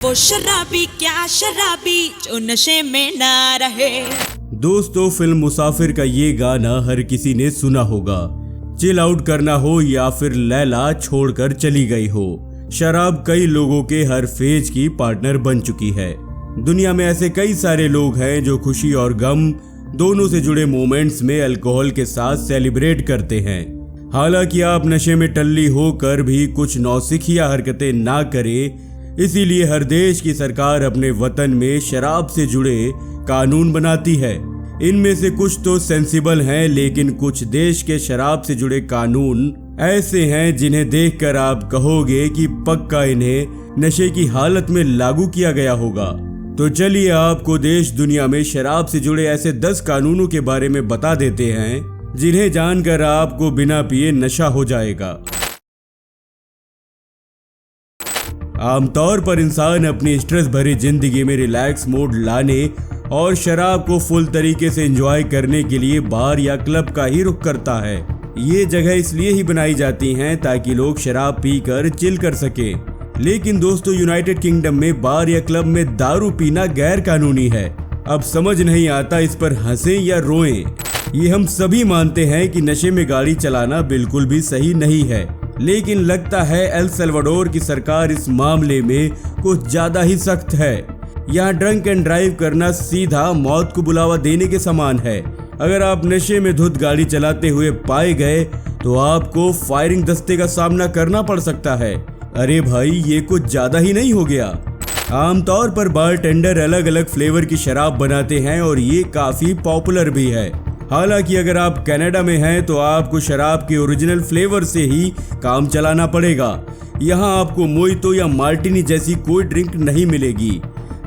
वो शराबी क्या शराबी जो नशे में ना रहे। दोस्तों, फिल्म मुसाफिर का ये गाना हर किसी ने सुना होगा। चिल आउट करना हो या फिर लैला छोड़कर चली गई हो, शराब कई लोगों के हर फेज की पार्टनर बन चुकी है। दुनिया में ऐसे कई सारे लोग हैं जो खुशी और गम दोनों से जुड़े मोमेंट्स में अल्कोहल के साथ सेलिब्रेट करते हैं। हालांकि आप नशे में टल्ली होकर भी कुछ नौसिखिया हरकतें ना करें, इसीलिए हर देश की सरकार अपने वतन में शराब से जुड़े कानून बनाती है। इनमें से कुछ तो सेंसिबल हैं, लेकिन कुछ देश के शराब से जुड़े कानून ऐसे हैं जिन्हें देखकर आप कहोगे कि पक्का इन्हें नशे की हालत में लागू किया गया होगा। तो चलिए आपको देश दुनिया में शराब से जुड़े ऐसे 10 कानूनों के बारे में बता देते हैं जिन्हें जानकर आपको बिना पिए नशा हो जाएगा। आमतौर पर इंसान अपनी स्ट्रेस भरी जिंदगी में रिलैक्स मोड लाने और शराब को फुल तरीके से एंजॉय करने के लिए बार या क्लब का ही रुख करता है। ये जगह इसलिए ही बनाई जाती हैं ताकि लोग शराब पीकर चिल कर सकें। लेकिन दोस्तों, यूनाइटेड किंगडम में बार या क्लब में दारू पीना गैर कानूनी है। अब समझ नहीं आता इस पर हंसें या रोएं। ये हम सभी मानते हैं कि नशे में गाड़ी चलाना बिल्कुल भी सही नहीं है, लेकिन लगता है एल सल्वाडोर की सरकार इस मामले में कुछ ज्यादा ही सख्त है। यहाँ ड्रंक एंड ड्राइव करना सीधा मौत को बुलावा देने के समान है। अगर आप नशे में धुत गाड़ी चलाते हुए पाए गए तो आपको फायरिंग दस्ते का सामना करना पड़ सकता है। अरे भाई, ये कुछ ज्यादा ही नहीं हो गया? आमतौर पर बारटेंडर अलग अलग फ्लेवर की शराब बनाते हैं और ये काफी पॉपुलर भी है। हालांकि अगर आप कनाडा में हैं तो आपको शराब के ओरिजिनल फ्लेवर से ही काम चलाना पड़ेगा। यहाँ आपको मोइतो या मार्टिनी जैसी कोई ड्रिंक नहीं मिलेगी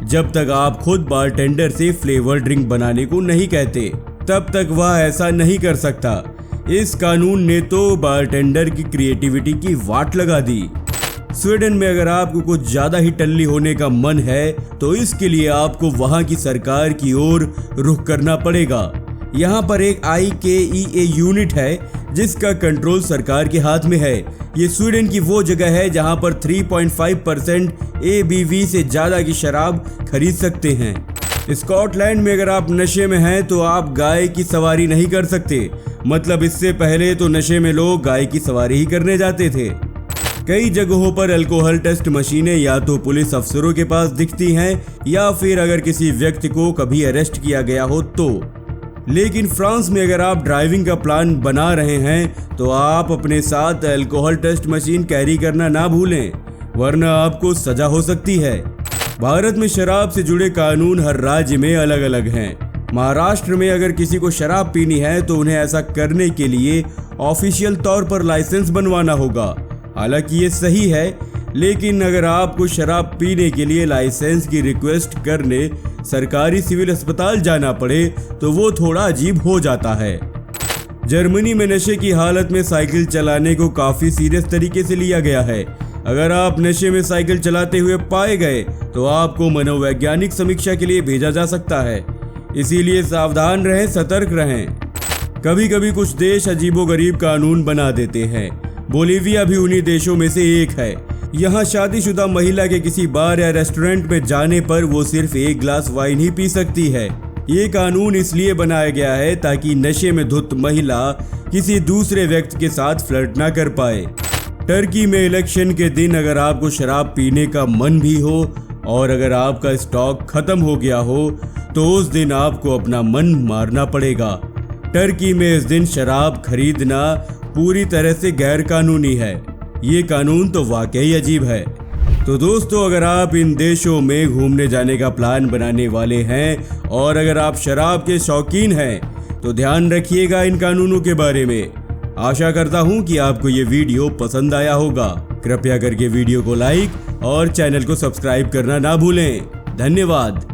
जब तक आप खुद बारटेंडर से फ्लेवर ड्रिंक बनाने को नहीं कहते, तब तक वह ऐसा नहीं कर सकता। इस कानून ने तो बारटेंडर की क्रिएटिविटी की वाट लगा दी। स्वीडन में अगर आपको कुछ ज्यादा ही टल्ली होने का मन है तो इसके लिए आपको वहां की सरकार की ओर रुख करना पड़ेगा। यहाँ पर एक IKEA यूनिट है जिसका कंट्रोल सरकार के हाथ में है। ये स्वीडन की वो जगह है जहाँ पर 3.5% ABV से ज्यादा की शराब खरीद सकते हैं। स्कॉटलैंड में अगर आप नशे में हैं तो आप गाय की सवारी नहीं कर सकते। मतलब इससे पहले तो नशे में लोग गाय की सवारी ही करने जाते थे। कई जगहों पर अल्कोहल टेस्ट मशीनें या तो पुलिस अफसरों के पास दिखती हैं या फिर अगर किसी व्यक्ति को कभी अरेस्ट किया गया हो तो। लेकिन फ्रांस में अगर आप ड्राइविंग का प्लान बना रहे हैं तो आप अपने साथ अल्कोहल टेस्ट मशीन कैरी करना ना भूलें, वरना आपको सजा हो सकती है। भारत में शराब से जुड़े कानून हर राज्य में अलग अलग हैं। महाराष्ट्र में अगर किसी को शराब पीनी है तो उन्हें ऐसा करने के लिए ऑफिशियल तौर पर लाइसेंस बनवाना होगा। हालांकि ये सही है, लेकिन अगर आपको शराब पीने के लिए लाइसेंस की रिक्वेस्ट करने सरकारी सिविल अस्पताल जाना पड़े तो वो थोड़ा अजीब हो जाता है। जर्मनी में नशे की हालत में साइकिल चलाने को काफी सीरियस तरीके से लिया गया है। अगर आप नशे में साइकिल चलाते हुए पाए गए तो आपको मनोवैज्ञानिक समीक्षा के लिए भेजा जा सकता है। इसीलिए सावधान रहें, सतर्क रहें। कभी कभी कुछ देश अजीबोगरीब कानून बना देते हैं। बोलीविया भी उन्हीं देशों में से एक है। यहाँ शादीशुदा महिला के किसी बार या रेस्टोरेंट में जाने पर वो सिर्फ 1 ग्लास वाइन ही पी सकती है। ये कानून इसलिए बनाया गया है ताकि नशे में धुत महिला किसी दूसरे व्यक्ति के साथ फ्लर्ट ना कर पाए। टर्की में इलेक्शन के दिन अगर आपको शराब पीने का मन भी हो और अगर आपका स्टॉक खत्म हो गया हो तो उस दिन आपको अपना मन मारना पड़ेगा। टर्की में इस दिन शराब खरीदना पूरी तरह से गैर कानूनी है। ये कानून तो वाकई अजीब है। तो दोस्तों, अगर आप इन देशों में घूमने जाने का प्लान बनाने वाले हैं और अगर आप शराब के शौकीन हैं तो ध्यान रखिएगा इन कानूनों के बारे में। आशा करता हूं कि आपको ये वीडियो पसंद आया होगा। कृपया करके वीडियो को लाइक और चैनल को सब्सक्राइब करना ना भूलें। धन्यवाद।